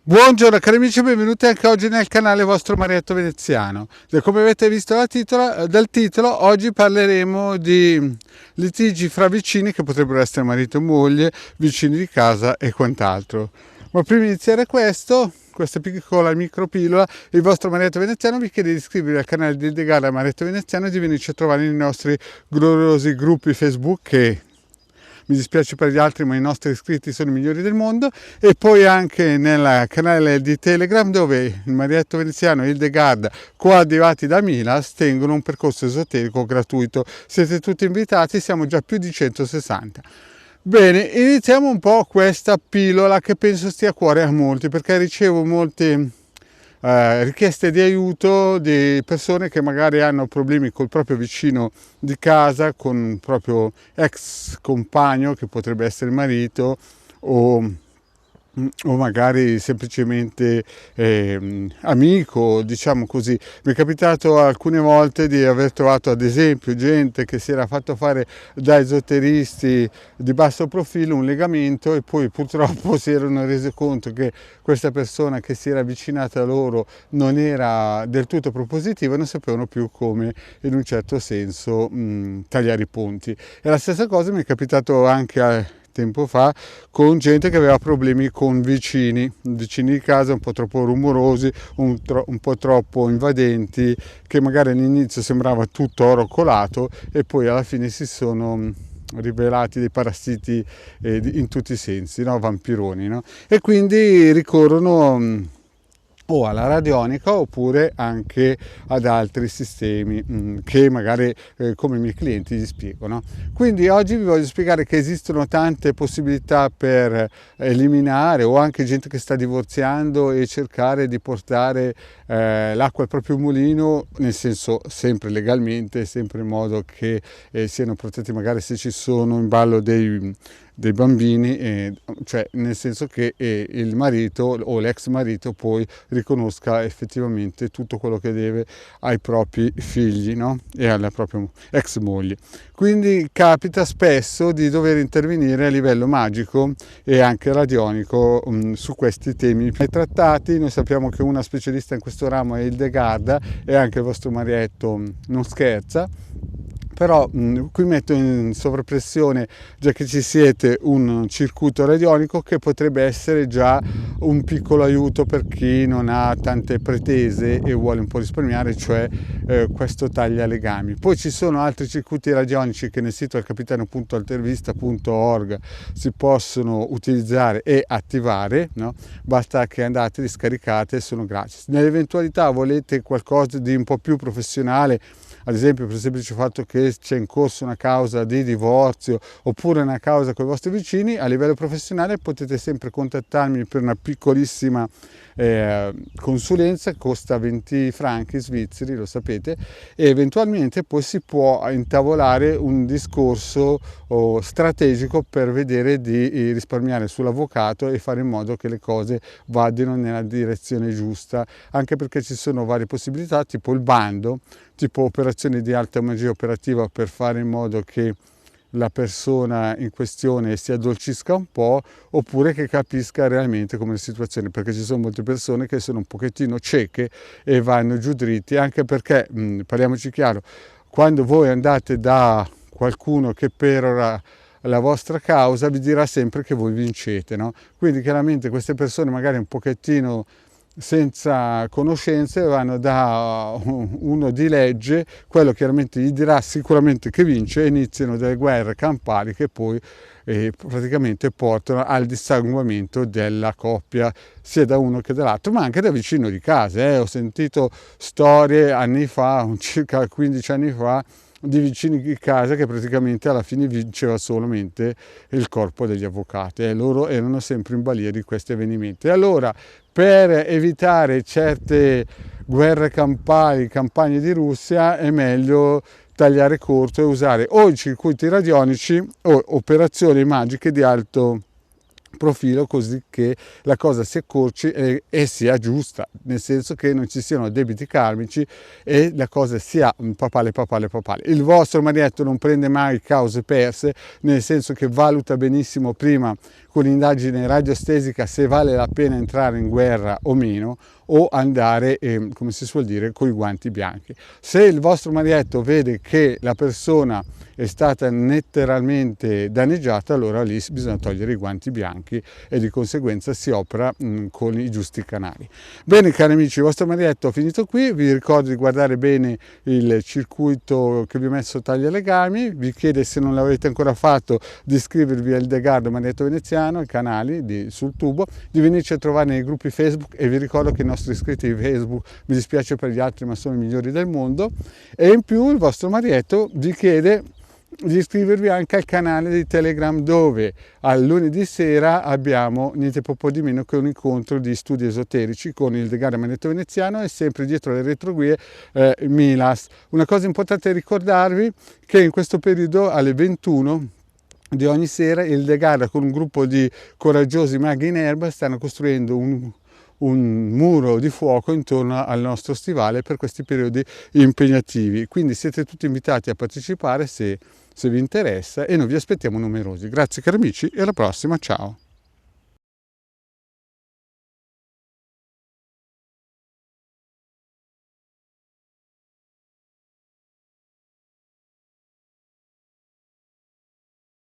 Buongiorno cari amici e benvenuti anche oggi nel canale vostro Marietto Veneziano. Come avete visto dal titolo, oggi parleremo di litigi fra vicini che potrebbero essere marito e moglie, vicini di casa e quant'altro. Ma prima di iniziare questa piccola micropillola, il vostro Marietto Veneziano vi chiede di iscrivervi al canale di Ildegard Marietto Veneziano e di venirci a trovare nei nostri gloriosi gruppi Facebook che... mi dispiace per gli altri, ma i nostri iscritti sono i migliori del mondo, e poi anche nel canale di Telegram dove il Marietto Veneziano e Ildegard, coadiuvati da Milas, tengono un percorso esoterico gratuito. Siete tutti invitati, siamo già più di 160. Bene, iniziamo un po' questa pillola che penso stia a cuore a molti, perché ricevo molte richieste di aiuto di persone che magari hanno problemi col proprio vicino di casa, con un proprio ex compagno che potrebbe essere il marito o magari semplicemente amico, diciamo così. Mi è capitato alcune volte di aver trovato ad esempio gente che si era fatto fare da esoteristi di basso profilo un legamento e poi purtroppo si erano resi conto che questa persona che si era avvicinata a loro non era del tutto propositiva e non sapevano più come in un certo senso tagliare i ponti. E la stessa cosa mi è capitato anche tempo fa con gente che aveva problemi con vicini di casa un po' troppo rumorosi, un po' troppo invadenti, che magari all'inizio sembrava tutto oro colato e poi alla fine si sono rivelati dei parassiti in tutti i sensi, no? Vampironi, no? E quindi ricorrono o alla radionica oppure anche ad altri sistemi che magari come i miei clienti gli spiego, no? Quindi oggi vi voglio spiegare che esistono tante possibilità per eliminare, o anche gente che sta divorziando e cercare di portare l'acqua al proprio mulino, nel senso sempre legalmente, sempre in modo che siano protetti magari se ci sono in ballo dei bambini, cioè nel senso che il marito o l'ex marito poi riconosca effettivamente tutto quello che deve ai propri figli, no? E alla propria ex moglie. Quindi capita spesso di dover intervenire a livello magico e anche radionico su questi temi trattati. Noi sappiamo che una specialista in questo ramo è Ildegard e anche il vostro Marietto non scherza. Però qui metto in sovrappressione, già che ci siete, un circuito radionico che potrebbe essere già un piccolo aiuto per chi non ha tante pretese e vuole un po' risparmiare, cioè questo taglia legami. Poi ci sono altri circuiti radionici che nel sito alcapitano.altervista.org si possono utilizzare e attivare, no? Basta che andate, li scaricate e sono gratis. Nell'eventualità volete qualcosa di un po' più professionale, ad esempio per il semplice fatto che c'è in corso una causa di divorzio oppure una causa con i vostri vicini, a livello professionale potete sempre contattarmi per una piccolissima consulenza, costa 20 franchi svizzeri, lo sapete, e eventualmente poi si può intavolare un discorso strategico per vedere di risparmiare sull'avvocato e fare in modo che le cose vadano nella direzione giusta, anche perché ci sono varie possibilità, tipo il bando, tipo operazioni di alta magia operativa per fare in modo che la persona in questione si addolcisca un po', oppure che capisca realmente come è la situazione, perché ci sono molte persone che sono un pochettino cieche e vanno giù dritti, anche perché, parliamoci chiaro, quando voi andate da qualcuno che perora la vostra causa vi dirà sempre che voi vincete, no? Quindi chiaramente queste persone magari un pochettino senza conoscenze vanno da uno di legge, quello chiaramente gli dirà sicuramente che vince, e iniziano delle guerre campali che poi praticamente portano al dissanguamento della coppia, sia da uno che dall'altro, ma anche da vicino di casa. Ho sentito storie anni fa, circa 15 anni fa, di vicini di casa che praticamente alla fine vinceva solamente il corpo degli avvocati, e loro erano sempre in balia di questi avvenimenti. E allora, per evitare certe guerre campali, campagne di Russia, è meglio tagliare corto e usare o i circuiti radionici o operazioni magiche di alto profilo così che la cosa si accorci e sia giusta, nel senso che non ci siano debiti karmici e la cosa sia papale. Il vostro marietto non prende mai cause perse, nel senso che valuta benissimo prima con l'indagine radiostesica se vale la pena entrare in guerra o meno, o andare, come si suol dire, con i guanti bianchi. Se il vostro marietto vede che la persona è stata letteralmente danneggiata, allora lì bisogna togliere i guanti bianchi e di conseguenza si opera con i giusti canali. Bene cari amici, il vostro marietto ha finito qui, vi ricordo di guardare bene il circuito che vi ho messo taglia legami, vi chiede, se non l'avete ancora fatto, di iscrivervi al Degardo Marietto Veneziano, ai canali sul tubo, di venirci a trovare nei gruppi Facebook, e vi ricordo che i nostri iscritti di Facebook, mi dispiace per gli altri ma sono i migliori del mondo, e in più il vostro marietto vi chiede di iscrivervi anche al canale di Telegram, dove al lunedì sera abbiamo niente po' di meno che un incontro di studi esoterici con il Degardo Marietto Veneziano e sempre dietro le retroguie Milas. Una cosa importante è ricordarvi che in questo periodo alle 21 di ogni sera il Degardo con un gruppo di coraggiosi maghi in erba stanno costruendo un muro di fuoco intorno al nostro stivale per questi periodi impegnativi, quindi siete tutti invitati a partecipare se vi interessa, e noi vi aspettiamo numerosi. Grazie cari amici e alla prossima, ciao!